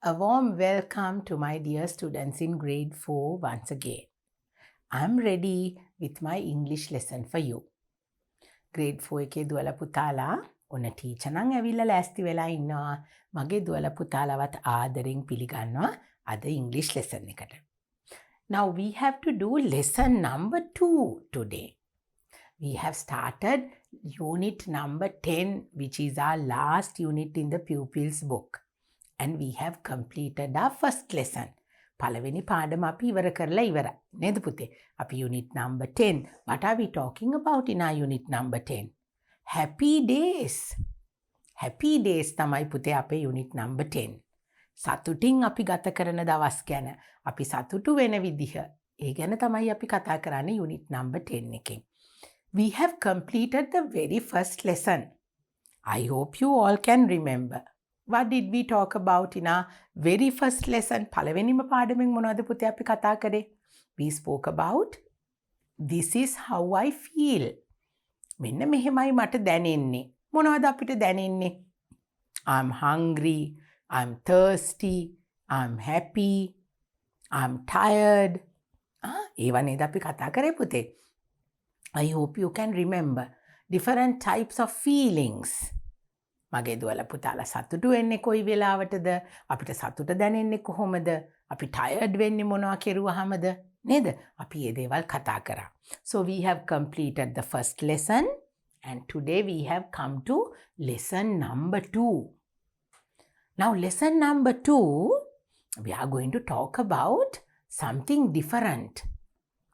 A warm welcome to my dear students in grade 4 once again. I'm ready with my English lesson for you. grade 4 එකේ දුවල පුතාලා ඔන්න teacher නම් ඇවිල්ලා ලෑස්ති වෙලා ඉන්නවා. මගේ දුවල පුතාලවත් ආදරෙන් පිළිගන්නවා අද English lesson එකට. Now we have to do lesson number 2 today. We have started unit number 10, which is our last unit in the pupils book. And we have completed our first lesson. පළවෙනි පාඩම අපි ඉවර කරලා ඉවරයි. නේද පුතේ? අපි unit number 10. What are we talking about in our unit number 10? Happy days. Happy days තමයි පුතේ අපේ unit number 10. සතුටින් අපි ගත කරන දවස් ගැන, අපි සතුටු වෙන විදිහ, ඒ ගැන තමයි අපි කතා කරන්නේ unit number 10 එකෙන්. We have completed the very first lesson. I hope you all can remember. What did we talk about in our very first lesson? පළවෙනිම පාඩමෙන් මොනවද පුතේ අපි කතා කරේ? We spoke about this is how I feel. මෙන්න මෙහෙමයි මට දැනෙන්නේ. මොනවද අපිට දැනෙන්නේ? I'm hungry, I'm thirsty, I'm happy, I'm tired. ඒවා නේද අපි කතා කරේ පුතේ? I hope you can remember different types of feelings. මගේ දුවල පුතාලා සතුටු වෙන්නේ කොයි වෙලාවටද? අපිට සතුට දැනෙන්නේ කොහොමද? අපි tired වෙන්නේ මොනවා කෙරුවාමද? නේද? අපි මේ දේවල් කතා කරා. So we have completed the first lesson and today we have come to lesson number 2. Now lesson number 2 we are going to talk about something different.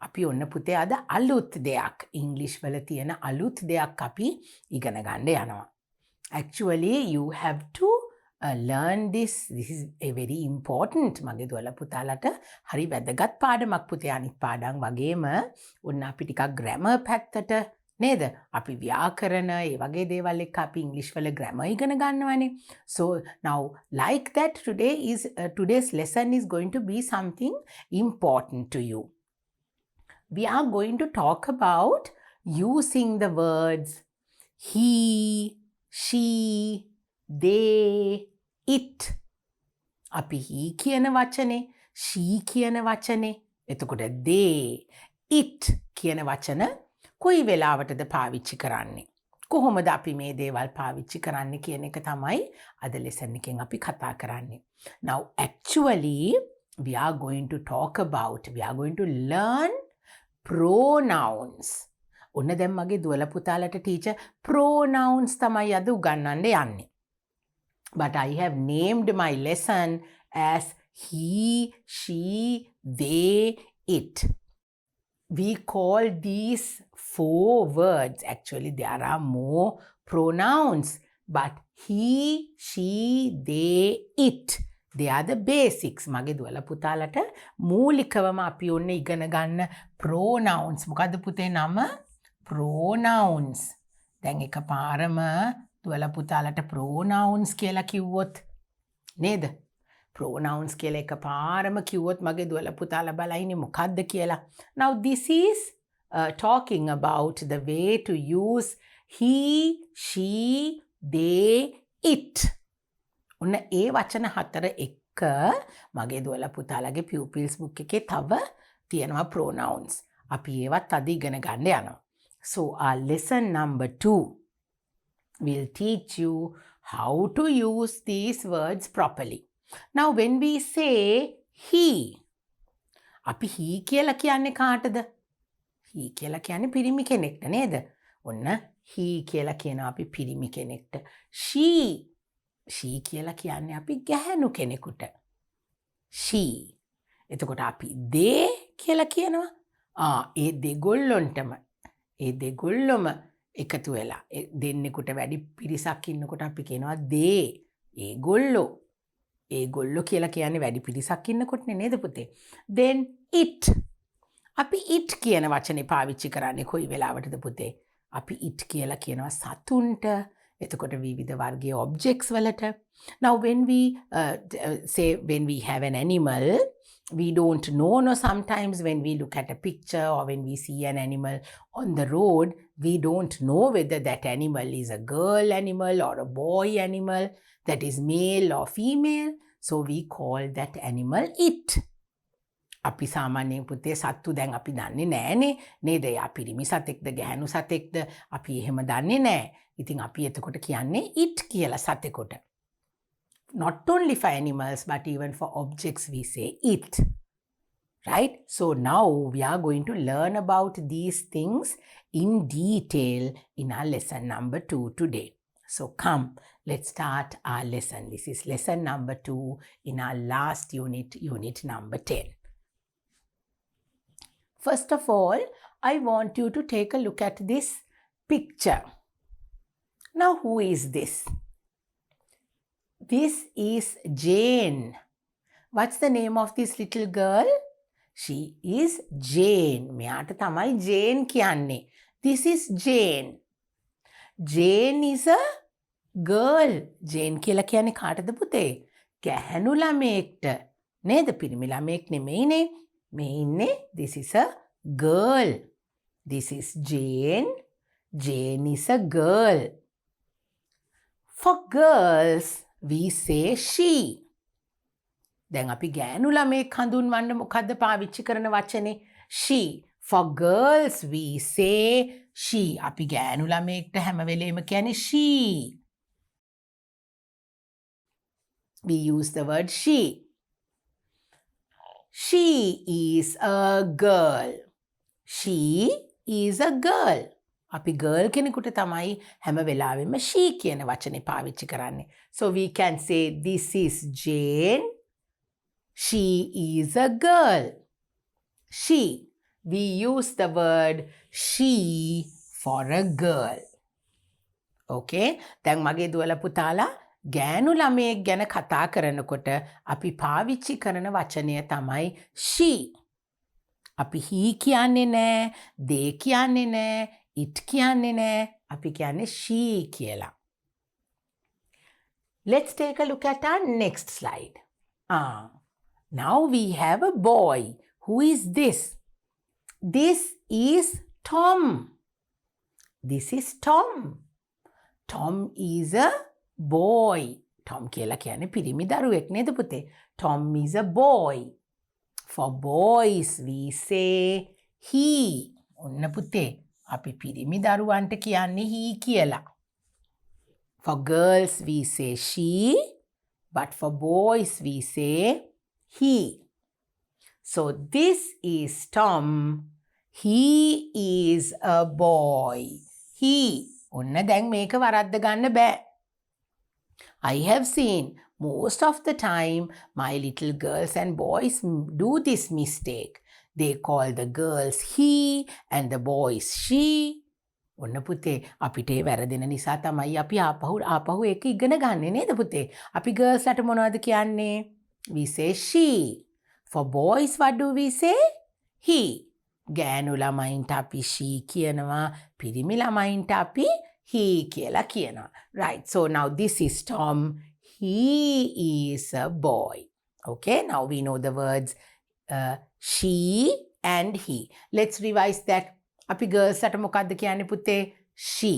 අපි ඔන්න පුතේ අද අලුත් දෙයක් ඉංග්‍රීසි වල තියෙන අලුත් දෙයක් අපි ඉගෙන ගන්න යනවා. Actually, you have to learn this. This is a very important. මගේ දුවල පුතාලට හරි වැදගත් පාඩමක් පුතේ. අනිත් පාඩම් වගේම ඔන්න අපි ටිකක් grammar පැත්තට නේද? අපි ව්‍යාකරණ ඒ වගේ දේවල් එක්ක අපි ඉංග්‍රීසි වල grammar ඉගෙන ගන්නවානේ. So now like that today's lesson is going to be something important to you. We are going to talk about using the words he, she, they, it. අපි he කියන වචනේ, she කියන වචනේ, එතකොට they, it කියන වචන කොයි වෙලාවටද පාවිච්චි කරන්නේ? කොහොමද අපි මේ දේවල් පාවිච්චි කරන්නේ කියන එක තමයි අද lesson එකෙන් අපි කතා කරන්නේ. Now actually we are going to learn pronouns. ඔන්න දැන් මගේ දුවල පුතාලට ටීචර් pronouns තමයි අද උගන්වන්න යන්නේ. But I have named my lesson as he, she, they, it. We call these 4 words. Actually, there are more pronouns. But he, she, they, it. They are the basics. මගේ දුවල පුතාලට මූලිකවම අපි ඔන්න ඉගෙන ගන්න pronouns. මොකද්ද පුතේ නම? Pronouns. දැන් එකපාරම දුවල පුතාලට pronouns කියලා කිව්වොත් නේද? Pronouns කියලා එකපාරම කිව්වොත් මගේ දුවල පුතාලා බලයිනේ මොකද්ද කියලා. Now this is talking about the way to use he, she, they, it. ඔන්න ඒ වචන 4 එක්ක මගේ දුවල පුතාලගේ pupils book එකේ තව තියෙනවා pronouns. අපි ඒවත් අද ඉගෙන ගන්න යනවා. So our lesson number 2 will teach you how to use these words properly. Now when we say he, අපි he කියලා කියන්නේ කාටද? he කියලා කියන්නේ පිරිමි කෙනෙක්ට නේද? ඔන්න he කියලා කියනවා අපි පිරිමි කෙනෙක්ට. she කියලා කියන්නේ අපි ගැහැණු කෙනෙකුට. she. එතකොට අපි they කියලා කියනවා. ඒ දෙගොල්ලොම එකතු වෙලා දෙන්නෙකුට වැඩි පිරිසක් ඉන්නකොට අපි කියනවා they. ඒගොල්ලෝ කියලා කියන්නේ වැඩි පිරිසක් ඉන්නකොටනේ නේද පුතේ? Then it. අපි it කියන වචනේ පාවිච්චි කරන්නේ කොයි වෙලාවටද පුතේ? අපි it කියලා කියනවා සතුන්ට. එතකොට විවිධ වර්ගයේ objects වලට. Now when we when we have an animal, we don't know, no, sometimes when we look at a picture or when we see an animal on the road, we don't know whether that animal is a girl animal or a boy animal, that is male or female. So we call that animal it. අපි සාමාන්‍යයෙන් පුතේ සත්තු දැන් අපි දන්නේ නෑනේ නේද? එයා පිරිමි සතෙක්ද ගැහැණු සතෙක්ද අපි එහෙම දන්නේ නෑ. ඉතින් අපි එතකොට කියන්නේ it කියලා සතෙකුට. Not only for animals but even for objects we say it. Right? So now we are going to learn about these things in detail in our lesson number 2 today. So come, let's start our lesson. This is lesson number 2 in our last unit, unit number 10. First of all, I want you to take a look at this picture. Now, who is this? This is Jane. What's the name of this little girl? She is Jane. මෙයාට තමයි Jane කියන්නේ. This is Jane. Jane is a girl. Jane කියලා කියන්නේ කාටද පුතේ? ගැහැණු ළමයෙක්ට. නේද? පිරිමි ළමයෙක් නෙමෙයිනේ. මේ ඉන්නේ this is a girl. This is Jane. Jane is a girl. For girls, we say she. දැන් අපි ගෑනු ළමයෙක් හඳුන්වන්න මොකද්ද පාවිච්චි කරන වචනේ? she. For girls, we say she. අපි ගෑනු ළමයෙක්ට හැම වෙලේම කියන්නේ she. We use the word she. She is a girl. She is a girl. අපි girl කෙනෙකුට තමයි හැම වෙලාවෙම she කියන වචනේ පාවිච්චි කරන්නේ. So we can say this is Jane. She is a girl. She. We use the word she for a girl. Okay? දැන් මගේ දුවලා පුතාලා ගෑනු ළමයෙක් ගැන කතා කරනකොට අපි පාවිච්චි කරන වචනය තමයි she. අපි he කියන්නේ නෑ, they කියන්නේ නෑ, it කියන්නේ නෑ, අපි කියන්නේ she කියලා. Let's take a look at our next slide. Now we have a boy. Who is this? This is Tom. This is Tom. Tom is a boy. Tom කියලා කියන්නේ පිරිමි දරුවෙක් නේද පුතේ? Tom is a boy. For boys we say he. ඔන්න පුතේ අපි පිරිමි දරුවන්ට කියන්නේ he කියලා. For girls we say she, but for boys we say he. So this is Tom. He is a boy. He. ඔන්න දැන් මේක වරද්ද ගන්න බෑ. I have seen most of the time my little girls and boys do this mistake. They call the girls he and the boys she. ඔන්න පුතේ අපිට ඒ වැරදෙන නිසා තමයි අපි ආපහු ඒක ඉගෙන ගන්නෙ නේද පුතේ? අපි girls ලට මොනවද කියන්නේ? We say she. For boys what do we say? He. ගෑනු ළමයින්ට අපි she කියනවා, පිරිමි ළමයින්ට අපි he කියලා කියනවා. Right. So now this is Tom. He is a boy. Okay. Now we know the words she and he. Let's revise that. අපි girls ලට මොකද්ද කියන්නේ පුතේ? she.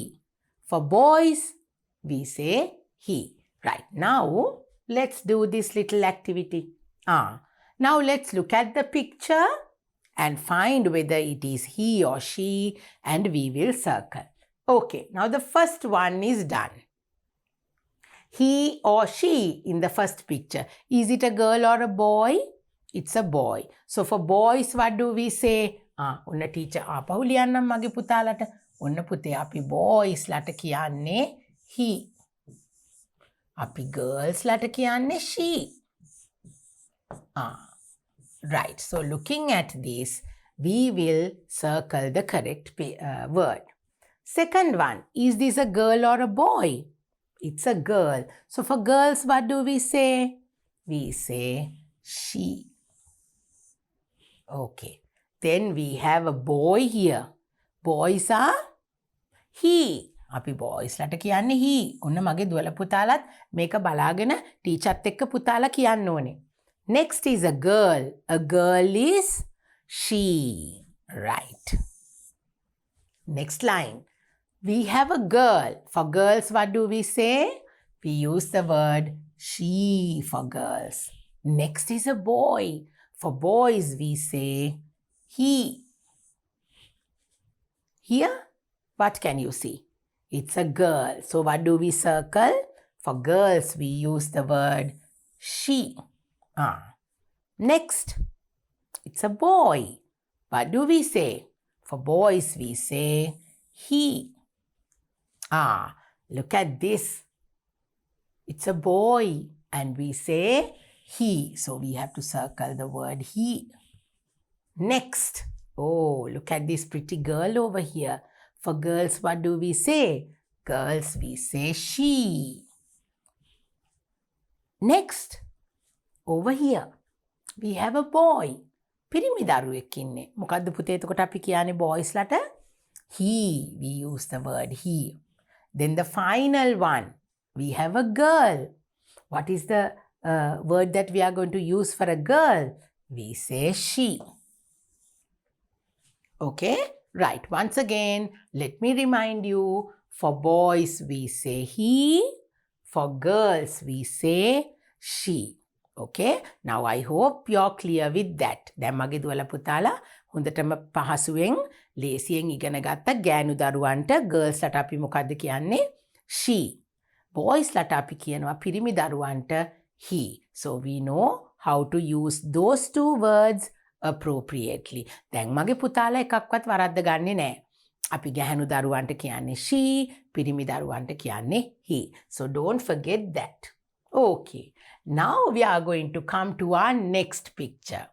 For boys we say he. Right. Now let's do this little activity. Now let's look at the picture and find whether it is he or she, and we will circle. Okay, now the first one is done. He or she in the first picture. Is it a girl or a boy? It's a boy. So for boys, what do we say? ඔන්න teacher ආපහු ලියන්නම් මගේ පුතාලට. ඔන්න පුතේ අපි boys ලට කියන්නේ he. අපි girls ලට කියන්නේ she. Right. So looking at this, we will circle the correct word. Second one, is this a girl or a boy? It's a girl. So for girls, what do we say? We say she. Okay. Then we have a boy here. Boys are he. අපි boys ලට කියන්නේ he. ඔන්න මගේ දුවල පුතාලත් මේක බලාගෙන ටීචර්ත් එක්ක පුතාලා කියන්න ඕනේ. Next is a girl. A girl is she. Right. Next line. We have a girl. For girls, what do we say? we use the word she for girls. Next is a boy. For boys, we say he. Here, what can you see? It's a girl. So what do we circle? For girls, we use the word she. Next, it's a boy. What do we say? For boys, we say he. Look at this. It's a boy and we say he. So we have to circle the word he. Next, look at this pretty girl over here. For girls, what do we say? Girls, we say she. Next, over here, we have a boy. පිරිමි දරුවෙක් ඉන්නේ. මොකද්ද පුතේ එතකොට අපි කියන්නේ boys ලට? He. We use the word he. Then the final one, we have a girl. What is the word that we are going to use for a girl? We say she. Okay? Right. Once again, let me remind you, for boys we say he, for girls we say she. Okay? Now I hope you're clear with that. දැන් මගේ දුවලා පුතාලා හොඳටම පහසුවෙන් ලේසියෙන් ඉගෙන ගත්ත ගෑනු දරුවන්ට girls ලට අපි මොකද්ද කියන්නේ? she. Boys ලට අපි කියනවා පිරිමි දරුවන්ට he. So we know how to use those two words appropriately. දැන් මගේ පුතාලා එකක්වත් වරද්ද ගන්නෙ නෑ. අපි ගැහැණු දරුවන්ට කියන්නේ she, පිරිමි දරුවන්ට කියන්නේ he. So don't forget that. Okay. Now we are going to come to our next picture.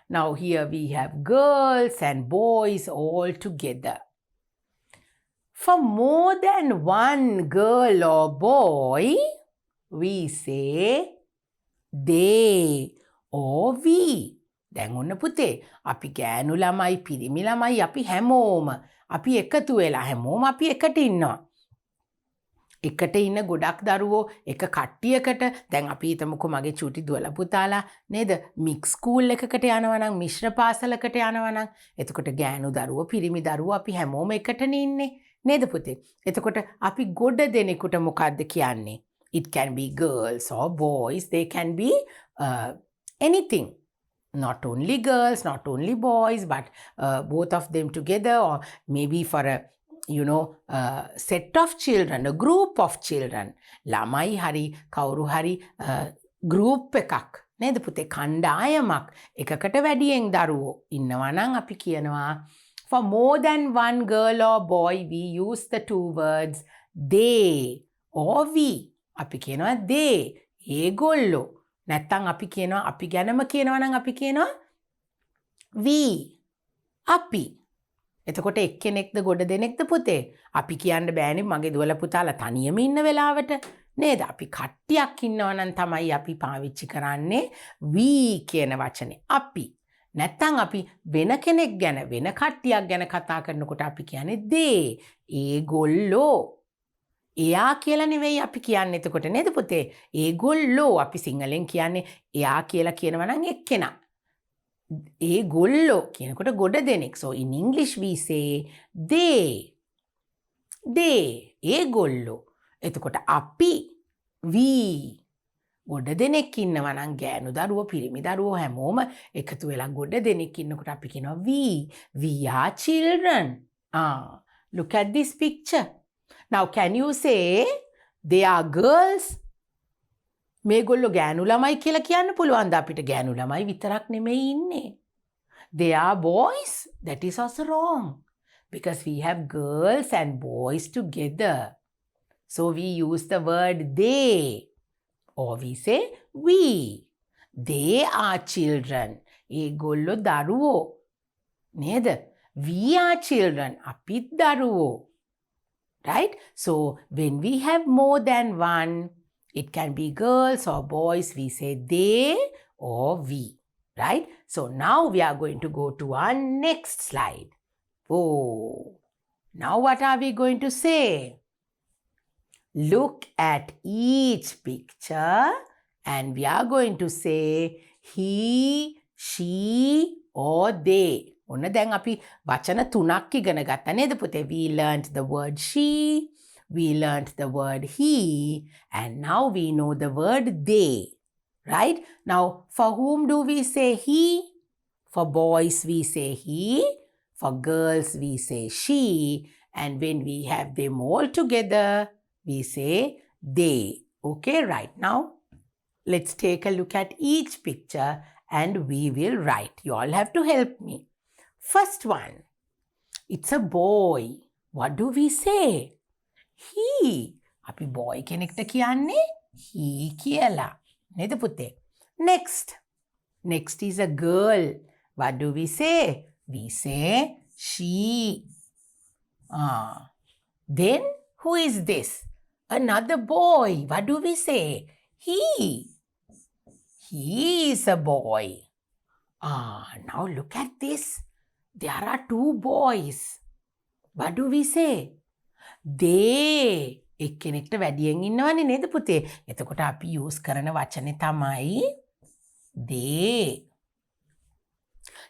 Now here we have girls and boys all together. For more than one girl or boy, we say they or we. දැන් ඔන්න පුතේ අපි ගෑනු ළමයි පිරිමි ළමයි අපි හැමෝම අපි එකතු වෙලා හැමෝම අපි එකට ඉන්නවා. එකට ඉන්න ගොඩක් දරුවෝ එක කට්ටියකට දැන් අපි හිතමුකෝ මගේ චූටි දුවලා පුතාලා නේද මික්ස් ස්කූල් එකකට යනවා නම් මිශ්‍ර පාසලකට යනවා නම් එතකොට ගෑනු දරුවෝ පිරිමි දරුවෝ අපි හැමෝම එකටනේ ඉන්නේ නේද පුතේ එතකොට අපි ගොඩ දෙනෙකුට මොකද්ද කියන්නේ it can be girls or boys they can be anything not only girls not only boys but both of them together or maybe for a set of children, a group of children. ළමයි හරි කවුරු හරි group එකක් නේද පුතේ කණ්ඩායමක් එකකට වැඩියෙන් දරුවෝ ඉන්නවා නම් අපි කියනවා for more than one girl or boy we use the two words they or we. අපි කියනවා they ඒගොල්ලෝ නැත්තම් අපි කියනවා අපි ගැනම කියනවා නම් අපි කියනවා we අපි. එතකොට එක්කෙනෙක්ද ගොඩ දෙනෙක්ද පුතේ අපි කියන්න බෑනේ මගේ දුවලා පුතාලා තනියම ඉන්න වෙලාවට නේද අපි කට්ටියක් ඉන්නවා නම් තමයි අපි පාවිච්චි කරන්නේ we කියන වචනේ අපි නැත්තම් අපි වෙන කෙනෙක් ගැන වෙන කට්ටියක් ගැන කතා කරනකොට අපි කියන්නේ they ඒගොල්ලෝ එයා කියලා නෙවෙයි අපි කියන්නේ එතකොට නේද පුතේ ඒගොල්ලෝ අපි සිංහලෙන් කියන්නේ එයා කියලා කියනවා නම් එක්කෙනා ඒගොල්ලෝ කියනකොට ගොඩ දෙනෙක්. So in English we say they. ඒගොල්ලෝ. එතකොට අපි we. ගොඩ දෙනෙක් ඉන්නවා නම් ගෑනු දරුවෝ පිරිමි දරුවෝ හැමෝම එකතු වෙලා ගොඩ දෙනෙක් ඉන්නකොට අපි කියනවා we. We are children. Look at this picture. Now can you say they are girls? මේගොල්ලෝ ගෑනු ළමයි කියලා කියන්න පුළුවන්ද අපිට ගෑනු ළමයි විතරක් නෙමෙයි ඉන්නේ. They are boys. That is also wrong. Because we have girls and boys together. So we use the word they. Or we say we. They are children. ඒගොල්ලෝ දරුවෝ. නේද? We are children. අපිත් දරුවෝ. Right? So when we have more than one, it can be girls or boys. We say they or we. Right? So now we are going to go to our next slide. Now what are we going to say? Look at each picture and we are going to say he, she or they. ඔන්න දැන් අපි වචන තුනක් ඉගෙන ගත්තා නේද පුතේ? We learned the word she, we learnt the word he, and now we know the word they. Right? Now, for whom do we say he? For boys, we say he. For girls, we say she. And when we have them all together, we say they. Okay, right now, let's take a look at each picture and we will write. You all have to help me. First one, it's a boy. What do we say? He. අපි boy කෙනෙක්ට කියන්නේ he කියලා. නේද පුතේ? Next is a girl. What do we say? We say she. Then who is this? Another boy. What do we say? He. He is a boy. Now look at this. There are two boys. What do we say? They. එක්කෙනෙක්ට වැඩියෙන් ඉන්නවනේ නේද පුතේ? එතකොට අපි use කරන වචනේ තමයි they.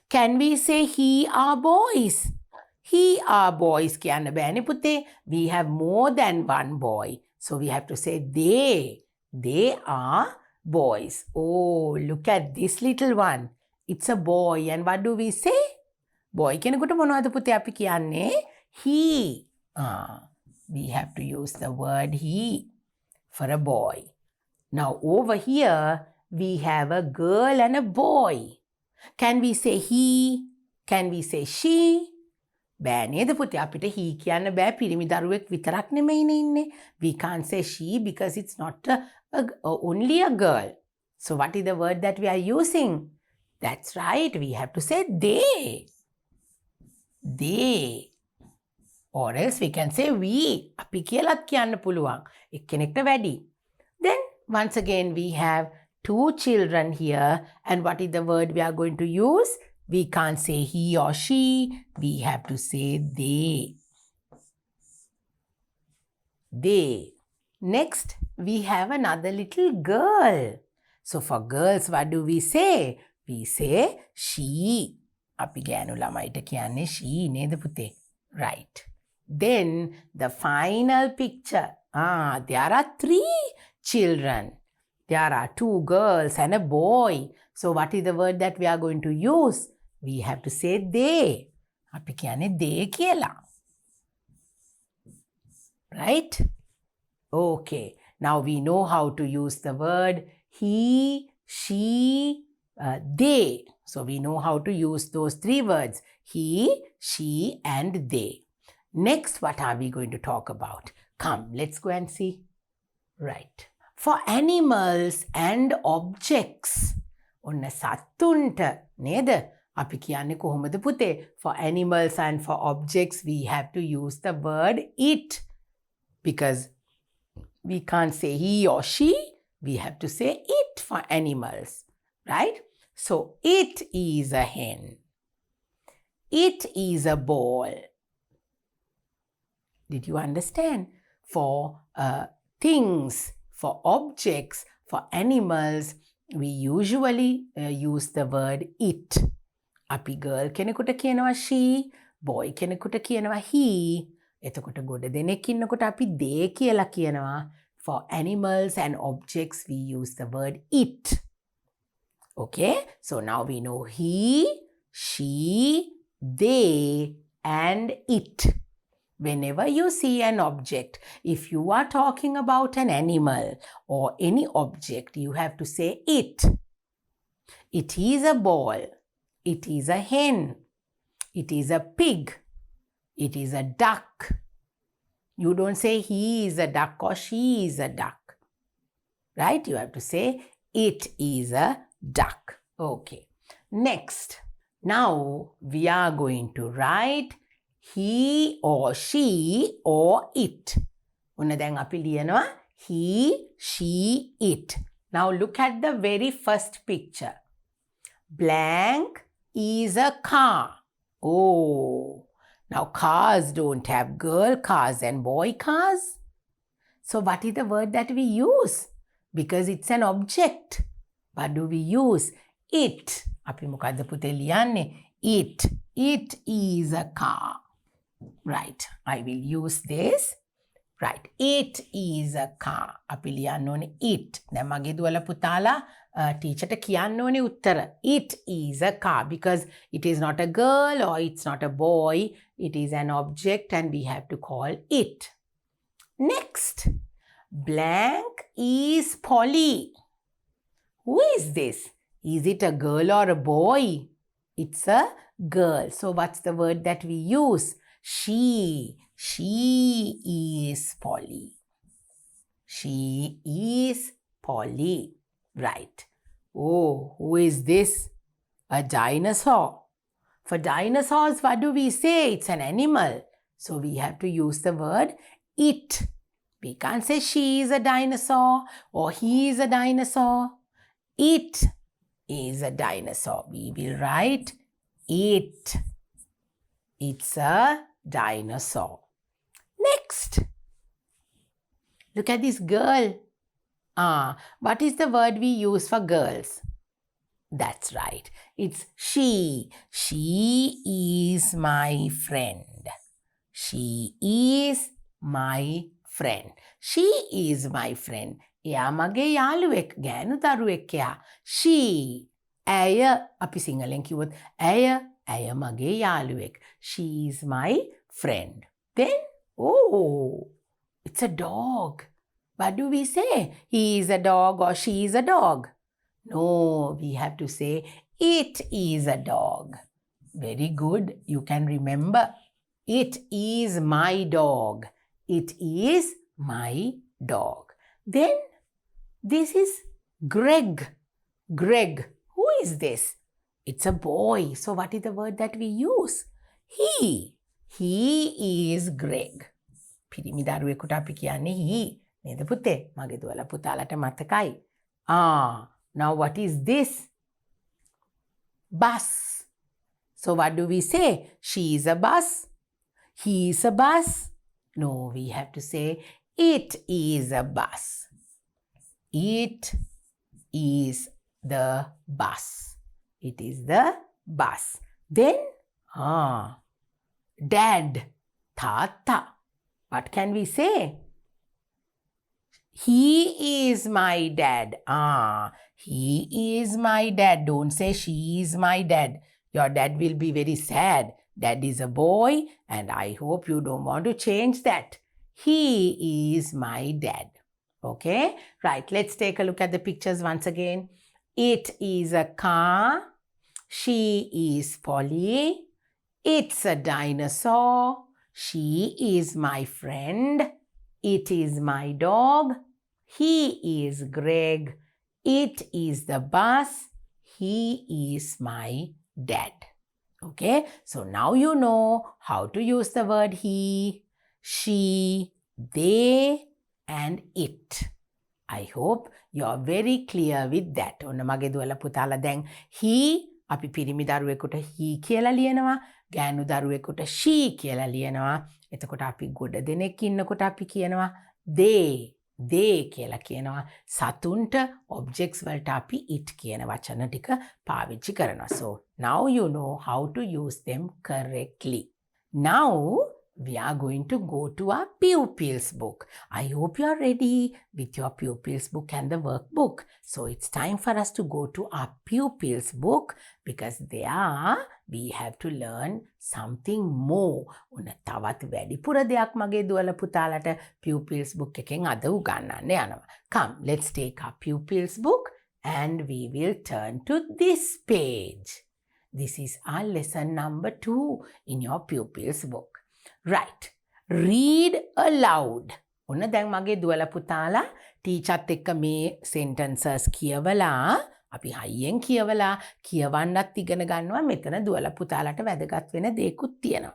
Can we say he are boys? He are boys කියන්න බෑනේ පුතේ. We have more than one boy. So we have to say they. They are boys. Oh, look at this little one. It's a boy. And what do we say? Boy කෙනෙකුට මොනවද පුතේ අපි කියන්නේ? He. We have to use the word he for a boy. Now over here, we have a girl and a boy. Can we say he? Can we say she? බෑ නේද පුතේ අපිට he කියන්න බෑ පිරිමි දරුවෙක් විතරක් නෙමෙයිනේ ඉන්නේ. We can't say she because it's not only a girl. So what is the word that we are using? That's right, we have to say they. They. Or else we can say we. අපි කියලාත් කියන්න පුළුවන්. එක්කෙනෙක්ට වැඩි. Then once again we have two children here. And what is the word we are going to use? We can't say he or she. We have to say they. They. Next, we have another little girl. So for girls, what do we say? We say she. අපි ගෑනු ළමයිට කියන්නේ she නේද පුතේ? Right. Then the final picture. There are three children. There are two girls and a boy. So what is the word that we are going to use? We have to say they. අපි කියන්නේ they කියලා. Right? Okay. Now we know how to use the word he, she, they. So we know how to use those three words. He, she, and they. Next, what are we going to talk about? Come, let's go and see. Right. For animals and objects. ඔන්න සත්තුන්ට නේද? අපි කියන්නේ කොහොමද පුතේ? For animals and for objects, we have to use the word it. Because we can't say he or she. We have to say it for animals. Right? So, it is a hen. It is a ball. Did you understand? For things, for objects, for animals, we usually use the word it. අපි girl කෙනෙකුට කියනවා she, boy කෙනෙකුට කියනවා he. එතකොට ගොඩ දෙනෙක් ඉන්නකොට අපි they කියලා කියනවා. For animals and objects, we use the word it. Okay? So now we know he, she, they, and it. Whenever you see an object, if you are talking about an animal or any object, you have to say it. It is a ball. It is a hen. It is a pig. It is a duck. You don't say he is a duck or she is a duck. Right? You have to say it is a duck. Okay. Next. Now we are going to write he or she or it. ඔන්න දැන් අපි ලියනවා he, she, it. Now look at the very first picture. Blank is a car. Oh. Now cars don't have girl cars and boy cars. So what is the word that we use? Because it's an object. What do we use? It. අපි මොකද්ද පුතේ ලියන්නේ? It. It is a car. Right. I will use this. Right. It is a car. අපි ලියන්න ඕනේ it. දැන් මගේ දුවලා පුතාලා ටීචර්ට කියන්න ඕනේ උත්තර. It is a car because it is not a girl or it's not a boy. It is an object and we have to call it. Next. Blank is Polly. Who is this? Is it a girl or a boy? It's a girl. So what's the word that we use? She. She is Polly. She is Polly. Right. Oh, who is this? A dinosaur. For dinosaurs, what do we say? It's an animal. So we have to use the word it. We can't say she is a dinosaur or he is a dinosaur. It is a dinosaur. We will write it. It's a dinosaur. Next. Look at this girl. What is the word we use for girls? That's right. It's she. She is my friend. She is my friend. She is my friend. එයා මගේ යාළුවෙක් ගෑනු දරුවෙක් එයා. She. ඇය අපි සිංහලෙන් කිව්වොත් ඇය මගේ යාළුවෙක්. She is my friend. Then, oh, it's a dog. What do we say? He is a dog or she is a dog? No, we have to say it is a dog. Very good. You can remember. It is my dog. It is my dog. Then, this is Greg. Greg. Who is this? It's a boy. So what is the word that we use? He. He is Greg. පිරිමි දරුවෙකුට අපි කියන්නේ he. නේද පුතේ? මගේ දුවලා පුතාලට මතකයි. Now what is this? Bus. So what do we say? She is a bus. He is a bus. No, we have to say it is a bus. It is the bus. It is the bus. Then, dad, tata. What can we say? He is my dad. He is my dad. Don't say she is my dad. Your dad will be very sad. Dad is a boy and I hope you don't want to change that. He is my dad. Okay? Right, let's take a look at the pictures once again. It is a car. She is Polly. It's a dinosaur. She is my friend. It is my dog. He is Greg. It is the bus. He is my dad. Okay, so now you know how to use the word he, she, they, and it. I hope you're very clear with that. ඔන්න මගේ දුවලා පුතාලා දැන් he අපි පිරිමි දරුවෙකුට he කියලා ලියනවා. ගෑනු දරුවෙකුට she කියලා ලියනවා. එතකොට අපි ගොඩ දෙනෙක් ඉන්නකොට අපි කියනවා they කියලා කියනවා. සතුන්ට objects වලට අපි it කියන වචන ටික පාවිච්චි කරනවා. So now you know how to use them correctly. Now we are going to go to our pupils book. I hope you are ready with your pupils book and the workbook. So it's time for us to go to our pupils book because there we have to learn something more. ඔන්න තවත් වැඩිපුර දෙයක් මගේ දුවල පුතාලට pupils book එකෙන් අද උගන්වන්න යනවා. Come, let's take our pupils book and we will turn to this page. This is our lesson number 2 in your pupils book. Right. Read aloud. ඔන්න දැන් මගේ දුවල පුතාලා ටීචර්ත් එක්ක මේ sentences කියවලා අපි හයියෙන් කියවලා කියවන්නත් ඉගෙන ගන්නවා. මෙතන දුවල පුතාලට වැදගත් වෙන දේකුත් තියෙනවා.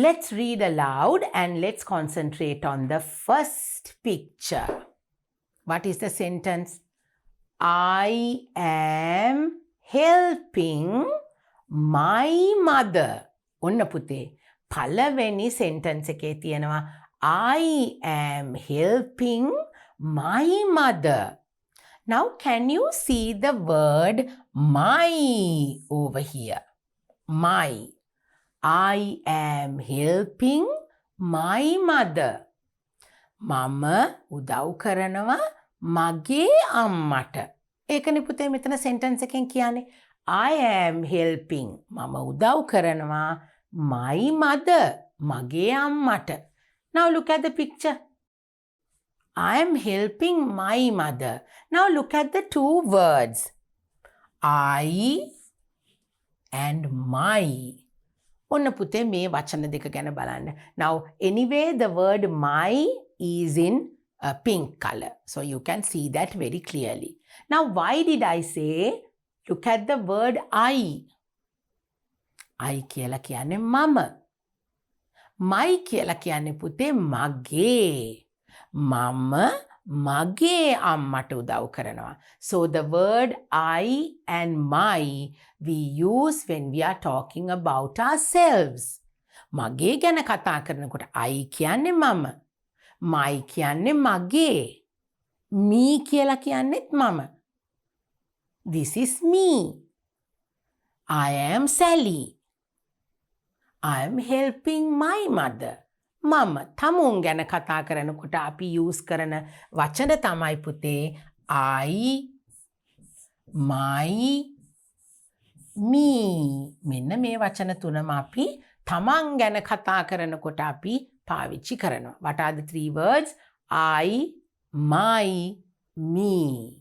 Let's read aloud and let's concentrate on the first picture. What is the sentence? I am helping my mother. ඔන්න පුතේ පළවෙනි sentence එකේ තියෙනවා I am helping my mother. Now can you see the word my over here? My. I am helping my mother. මම උදව් කරනවා මගේ අම්මට. ඒකනේ පුතේ මෙතන sentence එකෙන් කියන්නේ. I am helping. මම උදව් කරනවා my mother. මගේ අම්මට. Now look at the picture. I am helping my mother. Now look at the two words. I and my. ඔන්න පුතේ මේ වචන දෙක ගැන බලන්න. Now anyway the word my is in a pink color. So you can see that very clearly. Now why did I say look at the word I? I කියලා කියන්නේ මම. My කියලා කියන්නේ පුතේ මගේ. මම මගේ අම්මට උදව් කරනවා. So the word I and my we use when we are talking about ourselves. මගේ ගැන කතා කරනකොට I කියන්නේ මම. My කියන්නේ මගේ. Me කියලා කියන්නේත් මම. This is me. I am Sally. I am helping my mother. මම තමුන් ගැන කතා කරනකොට අපි use කරන වචන තමයි පුතේ I, my, me. මෙන්න මේ වචන තුනම අපි තමන් ගැන කතා කරනකොට අපි පාවිච්චි කරනවා. What are the three words? I, my, me.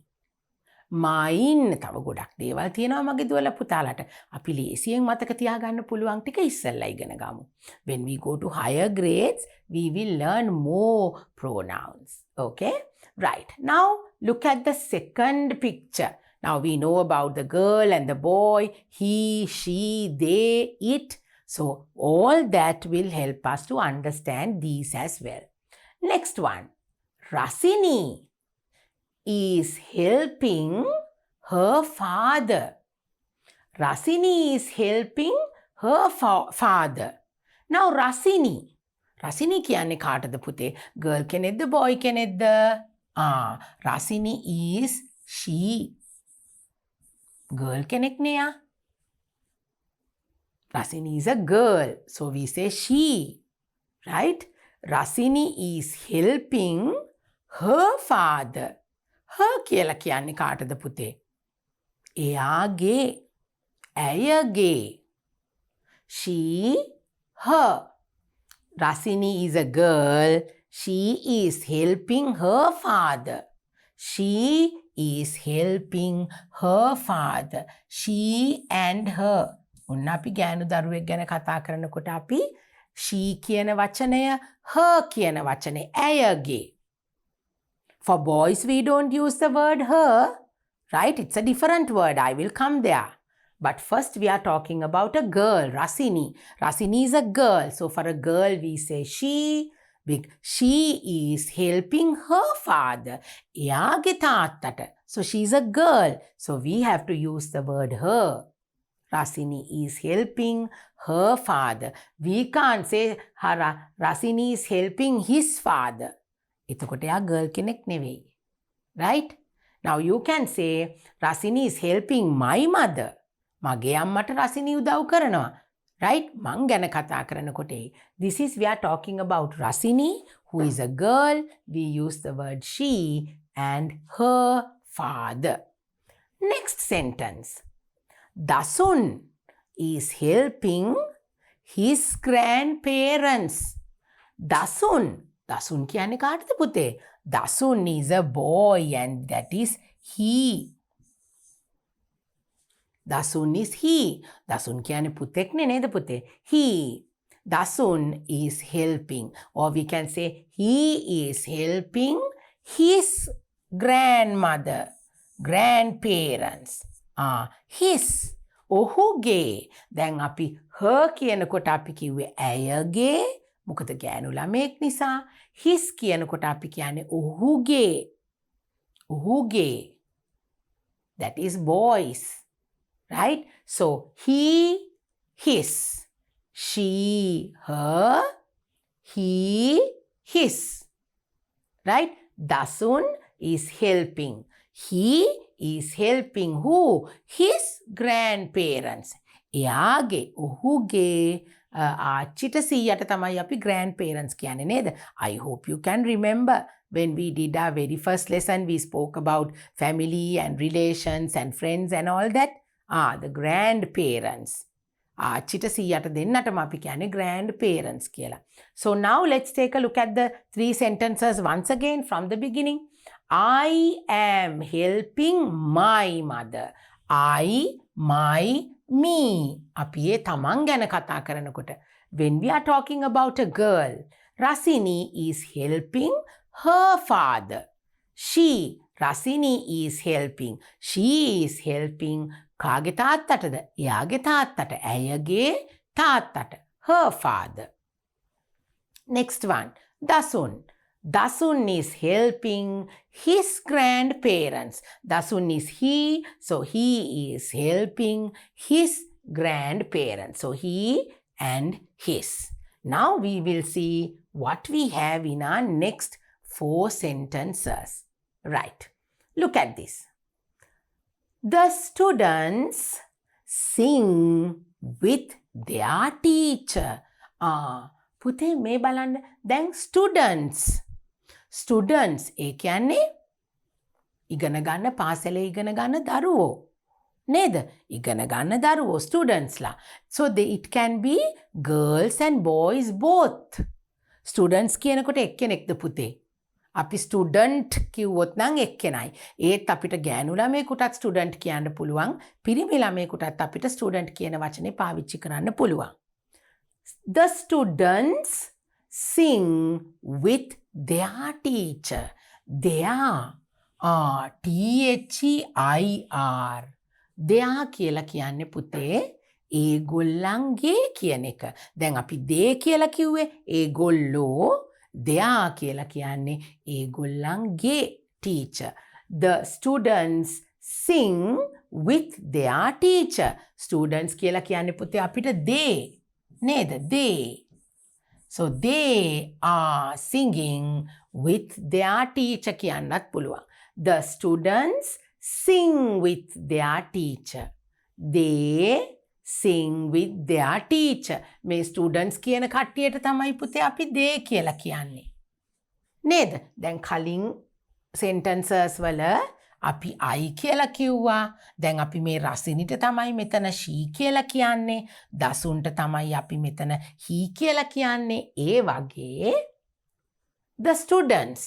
mine තව ගොඩක් දේවල් තියෙනවා මගේ දුවලා පුතාලට. අපි ලේසියෙන් මතක තියාගන්න පුළුවන් ටික ඉස්සෙල්ලා ඉගෙන ගමු. When we go to higher grades, we will learn more pronouns. Okay? Right. Now look at the second picture. Now we know about the girl and the boy, he, she, they, it. So all that will help us to understand these as well. Next one. Rasini is helping her father. Rasini is helping her father. Now Rasini. Rasini කියන්නේ කාටද පුතේ? Girl කෙනෙක්ද boy කෙනෙක්ද? Rasini is she. Girl කෙනෙක් නේ. Rasini is a girl. So we say she. Right? Rasini is helping her father. Her කියලා කියන්නේ කාටද පුතේ? එයාගේ. ඇයගේ. She, her. Rasini is a girl. She is helping her father. She is helping her father. She and her. ඔන්න අපි ගෑනු දරුවෙක් ගැන කතා කරනකොට අපි she කියන වචනය, her කියන වචනය, ඇයගේ. For boys, we don't use the word her, right? It's a different word. I will come there. But first we are talking about a girl, Rasini. Rasini is a girl. So for a girl, we say she. She is helping her father. එයාගේ තාත්තට. So she's a girl. So we have to use the word her. Rasini is helping her father. We can't say Rasini is helping his father. එතකොට එයා girl කෙනෙක් නෙවෙයි. Right? Now you can say Rasini is helping my mother. මගේ අම්මට රසිනී උදව් කරනවා. Right? මං ගැන කතා කරනකොට this is we are talking about Rasini, who is a girl. We use the word she and her father. Next sentence. Dasun is helping his grandparents. Dasun. Dasun කියන්නේ කාටද පුතේ? Dasun is a boy and that is he. Dasun is he. Dasun කියන්නේ පුතෙක්නේ නේද පුතේ? He. Dasun is helping. Or we can say he is helping his grandmother, grandparents. His. ඔහුගේ. දැන් අපි her කියනකොට අපි කිව්වේ ඇයගේ. මොකද ගෑනු ළමයෙක් නිසා. His කියනකොට අපි කියන්නේ ඔහුගේ. ඔහුගේ. That is boys. Right? So he, his. She, her. He, his. Right? Dasun is helping. He is helping who? His grandparents. එයාගේ ඔහුගේ ආච්චිට සීයට තමයි අපි grandparents කියන්නේ නේද? I hope you can remember when we did our very first lesson we spoke about family and relations and friends and all that. The grandparents. ආච්චිට සීයට දෙන්නටම අපි කියන්නේ grandparents කියලා. So now let's take a look at the 3 sentences once again from the beginning. I am helping my mother. I, my, me. අපි ඒ තමන් ගැන කතා කරනකොට. When we are talking about a girl, Rasini is helping her father. Rasini is helping. She is helping කාගේ තාත්තටද? එයාගේ තාත්තට. ඇයගේ තාත්තට. Her father. Next one. Dasun. Dasun is helping his grandparents. Dasun is he, so he is helping his grandparents. So he and his. Now we will see what we have in our next 4 sentences. Right. Look at this. The students sing with their teacher. පුතේ මේ බලන්න දැන් students ඒ කියන්නේ ඉගෙන ගන්න පාසලේ ඉගෙන ගන්න දරුවෝ නේද? ඉගෙන ගන්න දරුවෝ studentsලා. So it can be girls and boys both. Students කියනකොට එක්කෙනෙක්ද පුතේ? අපි ස්ටුඩන්ට් කිව්වොත් නම් එක්කෙනයි. ඒත් අපිට ගෑනු ළමයෙකුටත් ස්ටුඩන්ට් කියන්න පුළුවන්. පිරිමි ළමයෙකුටත් අපිට ස්ටුඩන්ට් කියන වචනේ පාවිච්චි කරන්න පුළුවන්. The students sing with their teacher. Their. T-H-E-I-R. Their කියලා කියන්නේ පුතේ ඒගොල්ලන්ගේ කියන එක. දැන් අපි they කියලා කිව්වේ ඒගොල්ලෝ. Their කියලා කියන්නේ ඒගොල්ලන්ගේ teacher. The students sing with their teacher. Students කියලා කියන්නේ පුතේ අපිට they නේද? They. So they are singing with their teacher කියන්නත් පුළුවන්. The students sing with their teacher. They sing with their teacher. මේ students කියන කට්ටියට තමයි පුතේ අපි they කියලා කියන්නේ. නේද? දැන් කලින් sentences වල අපි I කියලා කිව්වා. දැන් අපි මේ රසිනිට තමයි මෙතන she කියලා කියන්නේ. දසුන්ට තමයි අපි මෙතන he කියලා කියන්නේ. ඒ වගේ the students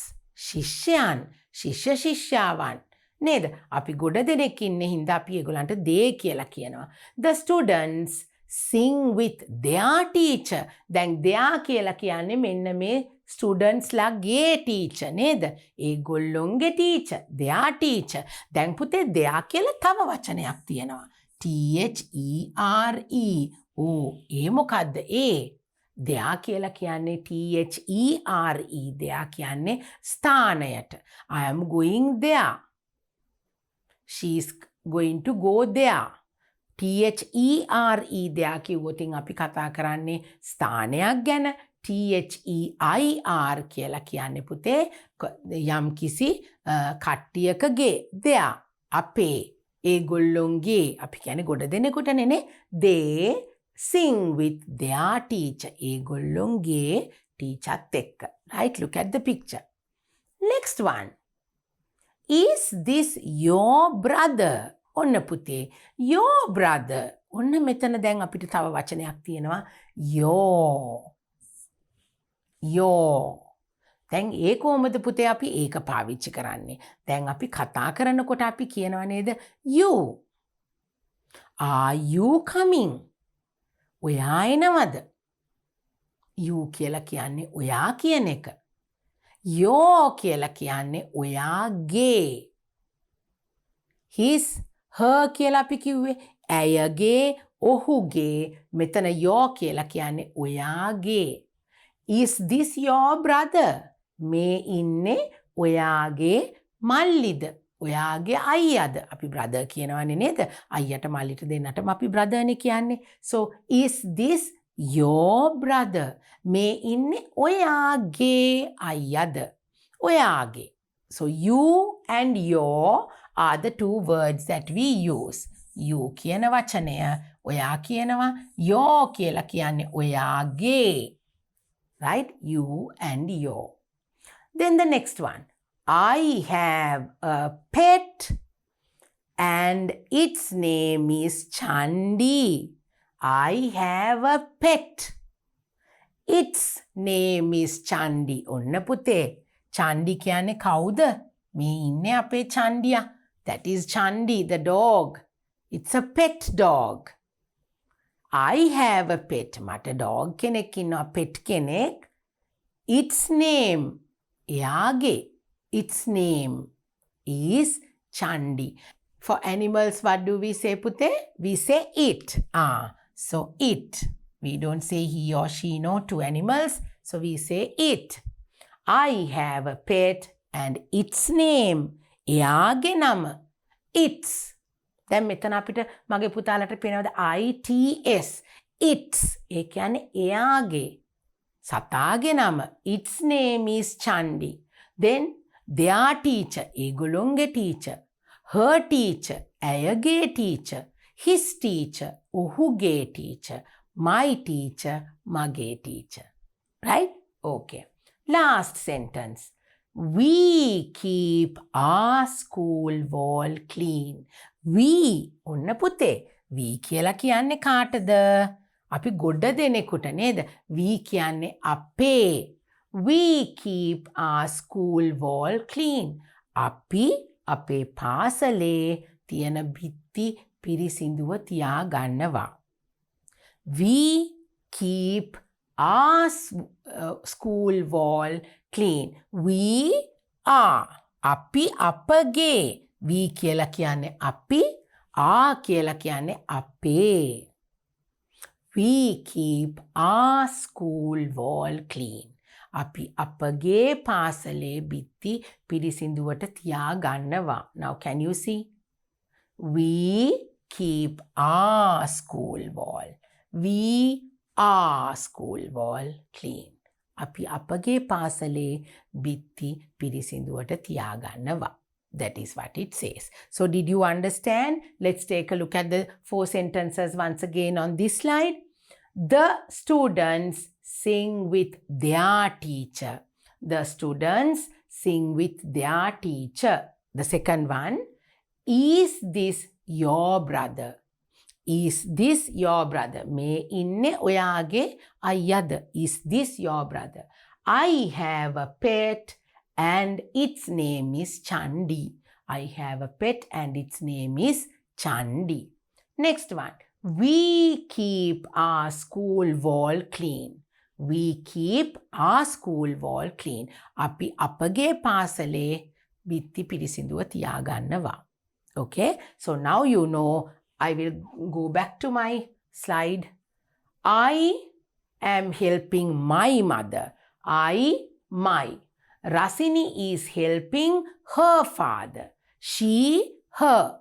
ශිෂ්‍යයන් ශිෂ්‍ය ශිෂ්‍යාවන් නේද? අපි ගොඩ දෙනෙක් ඉන්නේ හින්දා අපි ඒගොල්ලන්ට they කියලා කියනවා. The students sing with their teacher. දැන් their කියලා කියන්නේ මෙන්න මේ students ලාගේ teacher නේද? ඒගොල්ලොන්ගේ teacher, their teacher. දැන් පුතේ their කියලා තව වචනයක් තියෙනවා. T-H-E-R-E. ඒ මොකද්ද? their කියලා කියන්නේ T-H-E-R-E. their කියන්නේ ස්ථානයට. I am going there. She is going to go there. T-H-E-R-E there කිව්වොතින් අපි කතා කරන්නේ ස්ථානයක් ගැන. T-H-E-I-R කියලා කියන්නේ පුතේ යම් කිසි කට්ටියකගේ there අපේ ඒගොල්ලොන්ගේ අපි කියන්නේ ගොඩ දෙනෙකුටනේ නේ. They sing with their teacher. ඒගොල්ලොන්ගේ teacherත් එක්ක. Right? Look at the picture. Next one. Is this your brother? ඔන්න පුතේ your brother. ඔන්න මෙතන දැන් අපිට තව වචනයක් තියෙනවා your. දැන් ඒ කොහොමද පුතේ අපි ඒක පාවිච්චි කරන්නේ? දැන් අපි කතා කරනකොට අපි කියනවා නේද you. Are you coming? ඔයා එනවද? you කියලා කියන්නේ ඔයා කියන එක. your කියලා කියන්නේ ඔයාගේ. his, her කියලා අපි කිව්වේ ඇයගේ, ඔහුගේ. මෙතන your කියලා කියන්නේ ඔයාගේ. Is this your brother? මේ ඉන්නේ ඔයාගේ මල්ලිද? ඔයාගේ අයියාද? අපි brother කියනවනේ නේද? අයියට මල්ලිට දෙන්නටම අපි brother නේ කියන්නේ. So is this your brother? මේ ඉන්නේ ඔයාගේ අයියාද? ඔයාගේ. So you and your are the 2 words that we use. You කියන වචනය ඔයා කියනවා your කියලා කියන්නේ ඔයාගේ. Right? You and your. Then the next one. I have a pet and its name is Chandi. I have a pet. Its name is Chandi. ඔන්න පුතේ. Chandi කියන්නේ කවුද? මේ ඉන්නේ අපේ චන්ඩියා. That is Chandi, the dog. It's a pet dog. I have a pet. මට dog කෙනෙක් ඉන්නවා, pet කෙනෙක්. Its name. එයාගේ. Its name is Chandi. For animals, what do we say, පුතේ? We say it. So it. We don't say he or she, no, to animals. So we say it. I have a pet and its name. එයාගේ නම. It's. දැන් මෙතන අපිට මගේ පුතාලට පේනවද ITS. It's. ඒ කියන්නේ එයාගේ. සතාගේ නම. Its name is Chandi. Then their teacher. ඒගොල්ලොන්ගේ teacher. Her teacher. ඇයගේ teacher. His teacher. ඔහුගේ teacher. My teacher. මගේ teacher. Right? Okay. Last sentence. We keep our school wall clean. We. ඔන්න පුතේ. We කියලා කියන්නේ කාටද? අපි ගොඩ දෙනෙකුට නේද? We කියන්නේ අපේ. We keep our school wall clean. අපි අපේ පාසලේ තියෙන බිත්ති පිරිසිදුව තියාගන්නවා. We keep our school wall clean. We are. අපි අපගේ. We කියලා කියන්නේ අපි. are කියලා කියන්නේ අපේ. We keep our school wall clean. අපි අපගේ පාසලේ බිත්ති පිරිසිදුවට තියාගන්නවා. Now can you see? We keep our school wall. We are school wall clean. අපි අපගේ පාසලේ බිත්ති පිරිසිදුවට තියාගන්නවා. That is what it says. So did you understand? Let's take a look at the 4 sentences once again on this slide. The students sing with their teacher. The students sing with their teacher. The second one. Is this your brother? Is this your brother? මේ ඉන්නේ ඔයාගේ අයියාද? Is this your brother? I have a pet and its name is Chandi. I have a pet and its name is Chandi. Next one. We keep our school wall clean. We keep our school wall clean. අපි අපගේ පාසලේ බිත්ති පිරිසිදුව තියාගන්නවා. Okay? So now you know. I will go back to my slide. I am helping my mother. My. Rasini is helping her father. She, her.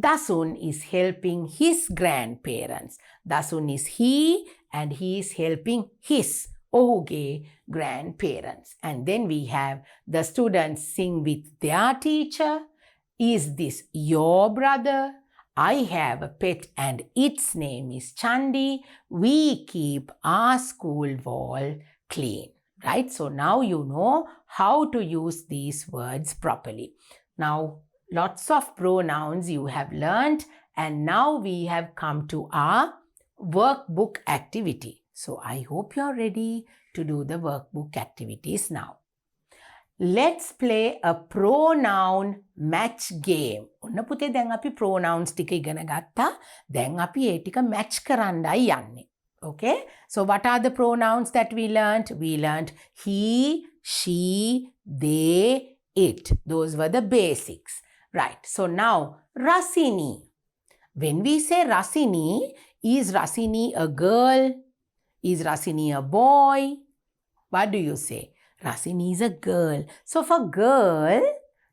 Dasun is helping his grandparents. Dasun is he and he is helping his ohuge grandparents. And then we have the students sing with their teacher. Is this your brother? I have a pet and its name is Chandi. We keep our school wall clean. Right? So now you know how to use these words properly. Now, lots of pronouns you have learned, and now we have come to our workbook activity. So I hope you're ready to do the workbook activities now. Let's play a pronoun match game. ඔන්න පුතේ දැන් අපි pronouns ටික ඉගෙන ගත්තා. දැන් අපි ඒ ටික match කරන්නයි යන්නේ. Okay? So what are the pronouns that we learned? We learned he, she, they, it. Those were the basics. Right. So now, Rasini. When we say Rasini, is Rasini a girl? Is Rasini a boy? What do you say? Rasini is a girl. So for girl,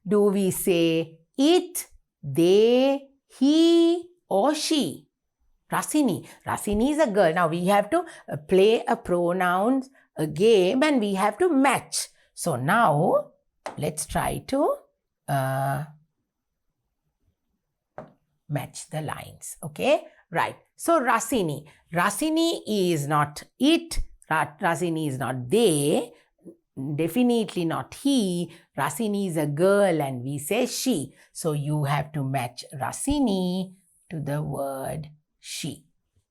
do we say it, they, he, or she? Rasini. Rasini is a girl. Now we have to play a pronouns a game and we have to match. So now let's try to match the lines. Okay, right. So Rasini. Rasini is not it. Rasini is not they. Definitely not he. Rasini is a girl and we say she. So you have to match Rasini to the word she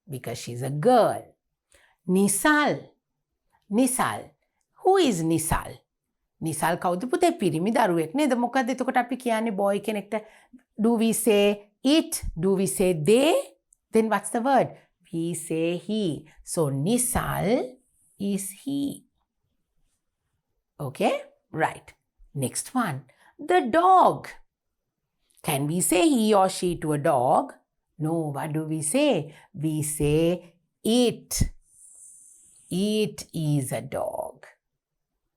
because she's a girl. Nisal. Nisal. Who is Nisal? Nisal කවුද පුතේ? පිරිමි දරුවෙක් නේද? මොකද එතකොට අපි කියන්නේ boy කෙනෙක්ට. Do we say it? Do we say they? Then what's the word? We say he. So Nisal is he. Okay, right. Next one. The dog. Can we say he or she to a dog? No, what do we say? We say it. It is a dog.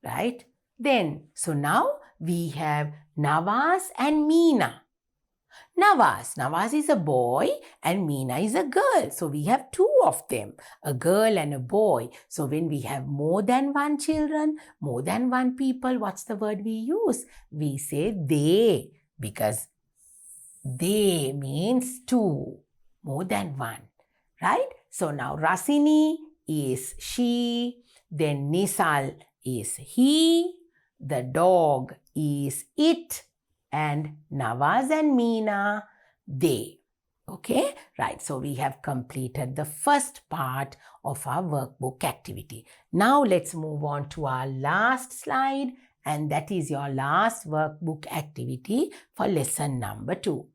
Right? Then, so now we have Nawaz and Meena. Nawaz is a boy and Meena is a girl. So we have two of them, a girl and a boy. So when we have more than one children, more than one people, what's the word we use? We say they because they means two, more than one, right? So now Rasini is she, then Nisal is he, the dog is it, and Nawaz and Meena, they. Okay, right. So we have completed the first part of our workbook activity. Now let's move on to our last slide, and that is your last workbook activity for lesson number 2.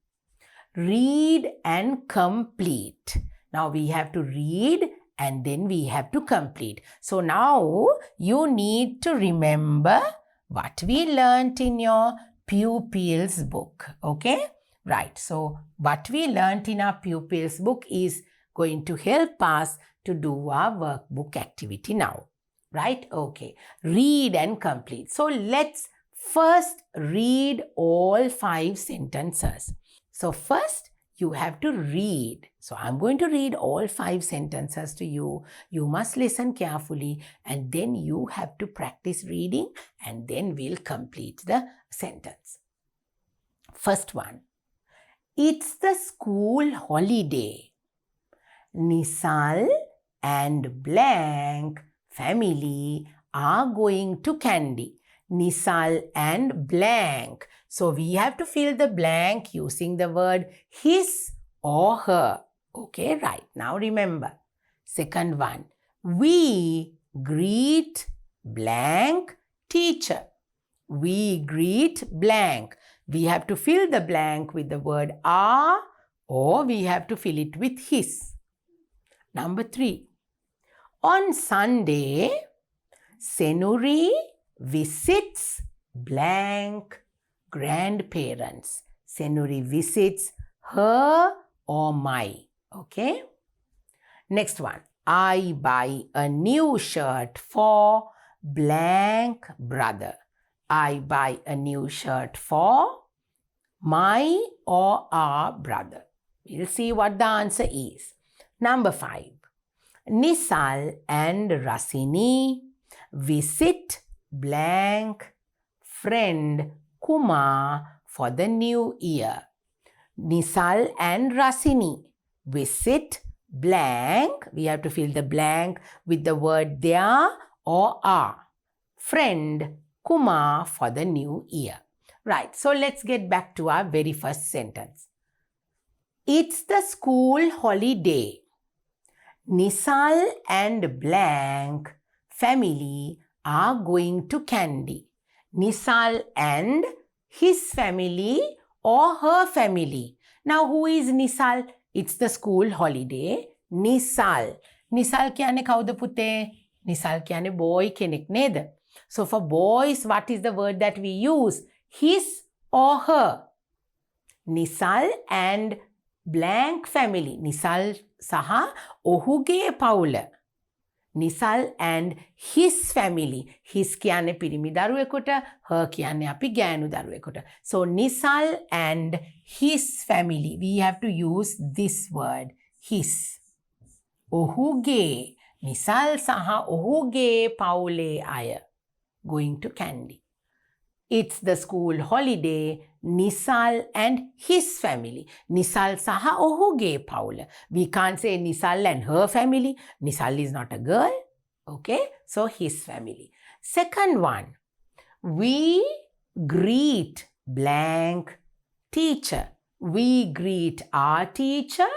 Read and complete. Now we have to read and then we have to complete. So now you need to remember what we learnt in your pupils book. Okay, right. So what we learnt in our pupils book is going to help us to do our workbook activity now. Right? Okay. Read and complete. So let's first read all 5 sentences. So first you have to read. So I'm going to read all 5 sentences to you. You must listen carefully and then you have to practice reading and then we'll complete the sentence. First one. It's the school holiday. Nisal and blank family are going to Kandy. Nisal and blank. So we have to fill the blank using the word his or her. Okay, right. Now remember. Second one. We greet blank teacher. We greet blank. We have to fill the blank with the word are or we have to fill it with his. Number 3. On Sunday, Senuri visits blank grandparents. Senuri visits her or my. Okay. Next one. I buy a new shirt for blank brother. I buy a new shirt for my or our brother. We'll see what the answer is. Number 5. Nisal and Rasini visit blank friend Kumar for the new year. Nisal and Rasini visit blank. We have to fill the blank with the word their or are. Friend Kumar for the new year. Right, so let's get back to our very first sentence. It's the school holiday. Nisal and blank family are going to Kandy. Nisal and his family or her family. Now who is Nisal? It's the school holiday. Nisal. Nisal kyane kauda putte? Nisal kyane boy kenek neda. So for boys, what is the word that we use? His or her. Nisal and blank family. Nisal saha ohuge paula. Nisal and his family. His kyane pirimi daruwekota, her kyane api ganu daruwekota. So Nisal and his family. We have to use this word, his. Ohuge. Nisal saha ohuge paule aya. Going to Kandy. It's the school holiday. Nisal and his family. Nisal saha ohuge pawula. We can't say Nisal and her family. Nisal is not a girl. Okay, so his family. Second one, we greet blank teacher. We greet our teacher.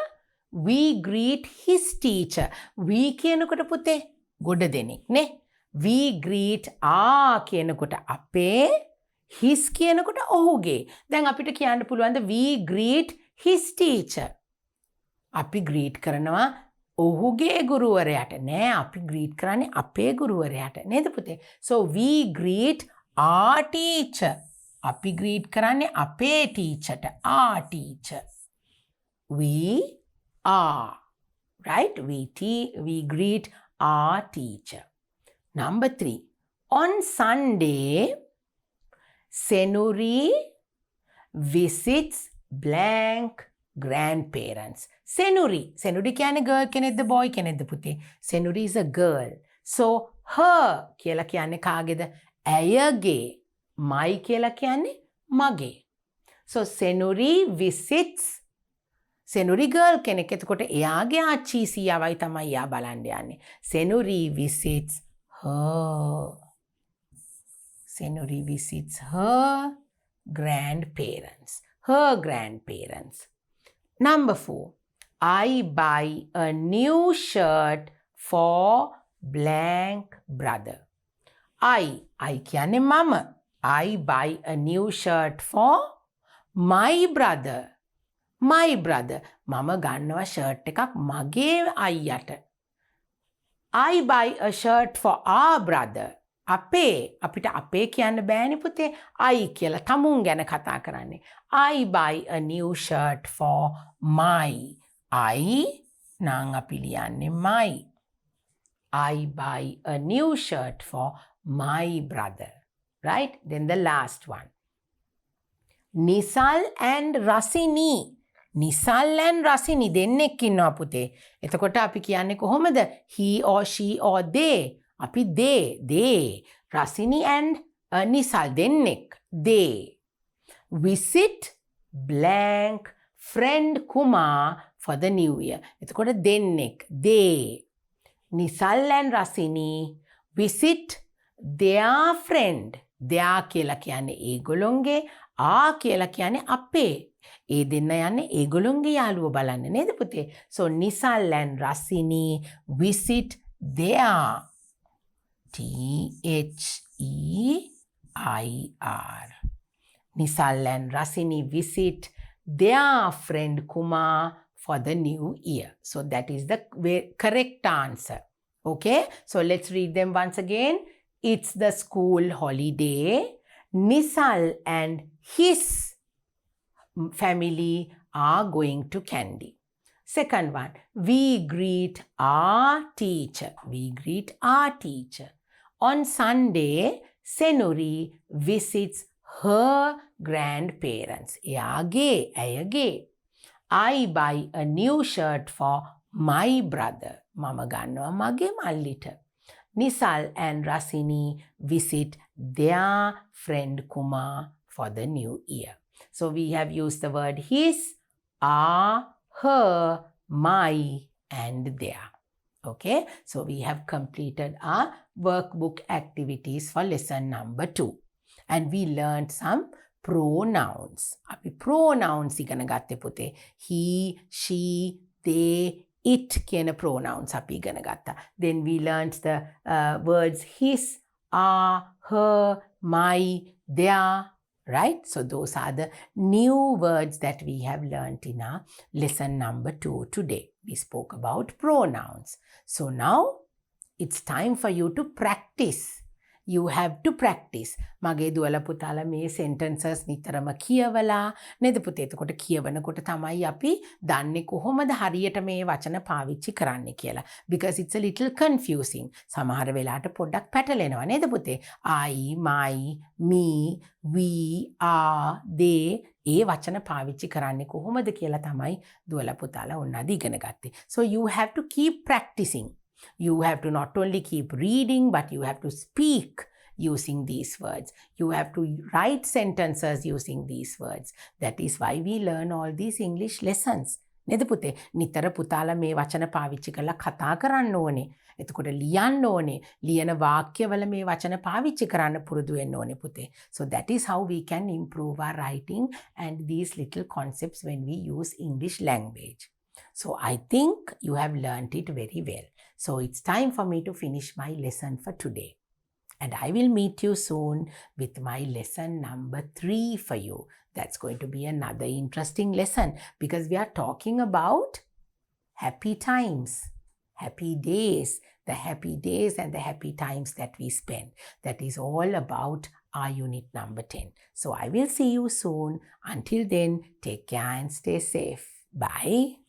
We greet his teacher. We කියනකොට පුතේ ගොඩ දෙනෙක් නේ. We greet our කියනකොට අපේ, his කියනකොට ඔහුගේ. දැන් අපිට කියන්න පුළුවන්ද we greet his teacher. අපි greet කරනවා ඔහුගේ ගුරුවරයාට. නෑ, අපි greet කරන්නේ අපේ ගුරුවරයාට. නේද පුතේ? So we greet our teacher. අපි greet කරන්නේ අපේ teacherට. Our teacher. We are. Right? We greet our teacher. Number 3. On Sunday, Senuri visits blank grandparents. Senuri කියන්නේ girl කෙනෙක්ද boy කෙනෙක්ද පුතේ? Senuri is a girl. So her කියලා කියන්නේ කාගේද? ඇයගේ. My කියලා කියන්නේ මගේ. So Senuri visits. Senuri girl කෙනෙක්. එතකොට එයාගේ ආච්චි සීයාවයි තමයි එයා බලන්න යන්නේ. Senuri visits her. Senuri visits her grandparents. Her grandparents. Number 4. I buy a new shirt for blank brother. I කියන්නේ මම. I buy a new shirt for my brother. My brother. මම ගන්නවා shirt එකක් මගේ අයියට. I buy a shirt for our brother. අපේ, අපිට අපේ කියන්න බෑනේ පුතේ. I කියලා තමුන් ගැන කතා කරන්නේ. I buy a new shirt for my. I නම් අපි ලියන්නේ my. I buy a new shirt for my brother. Right? Then the last one. Nisal and Rasini. Nisal and Rasini දෙන්නෙක් ඉන්නවා පුතේ. එතකොට අපි කියන්නේ කොහොමද? He or she or they. අපි they. Rasini and Nisal දෙන්නෙක්. They visit blank friend Kumar for the new year. එතකොට දෙන්නෙක්. They. Nisal and Rasini visit their friend. Their කියලා කියන්නේ ඒගොල්ලොන්ගේ. ආ කියලා කියන්නේ අපේ. ඒ දෙන්න යන්නේ ඒගොල්ලොන්ගේ යාළුවෝ බලන්න නේද පුතේ? So Nisal and Rasini visit their. T-H-E-I-R. Nisal and Rasini visit their friend Kumar for the new year. So that is the correct answer. Okay, so let's read them once again. It's the school holiday. Nisal and his family are going to Kandy. Second one, we greet our teacher. We greet our teacher. On Sunday, Senuri visits her grandparents. ඇයගේ. I buy a new shirt for my brother. මම ගන්නවා මගේ මල්ලිට. Nisal and Rasini visit their friend Kumar for the new year. So we have used the word his, our, her, my, and their. Okay, so we have completed our workbook activities for lesson number 2. And we learned some pronouns. අපි pronouns ඉගෙන ගත්තේ පුතේ. He, she, they, it කියන pronouns අපි ඉගෙන ගත්තා. Then we learned the words his, our, her, my, their. Right? So those are the new words that we have learned in our lesson number 2 today. We spoke about pronouns. So now it's time for you to practice. You have to practice. මගේ දුවලා පුතාලා මේ sentences නිතරම කියවලා නේද පුතේ? එතකොට කියවනකොට තමයි අපි දන්නේ කොහොමද හරියට මේ වචන පාවිච්චි කරන්නේ කියලා. Because it's a little confusing. සමහර වෙලාවට පොඩ්ඩක් පැටලෙනවා නේද පුතේ? I, my, me, we, are, they ඒ වචන පාවිච්චි කරන්නේ කොහොමද කියලා තමයි දුවලා පුතාලා ඔන්න අද ඉගෙන ගත්තේ. So you have to keep practicing. You have to not only keep reading, but you have to speak using these words. You have to write sentences using these words. That is why we learn all these English lessons. නේද පුතේ? නිතර පුතාලා මේ වචන පාවිච්චි කරලා කතා කරන්න ඕනේ. එතකොට ලියන්න ඕනේ. ලියන වාක්‍යවල මේ වචන පාවිච්චි කරන්න පුරුදු වෙන්න ඕනේ පුතේ. So that is how we can improve our writing and these little concepts when we use English language. So I think you have learnt it very well. So it's time for me to finish my lesson for today. And I will meet you soon with my lesson number 3 for you. That's going to be another interesting lesson because we are talking about happy times, happy days, the happy days and the happy times that we spend. That is all about our unit number 10. So I will see you soon. Until then, take care and stay safe. Bye.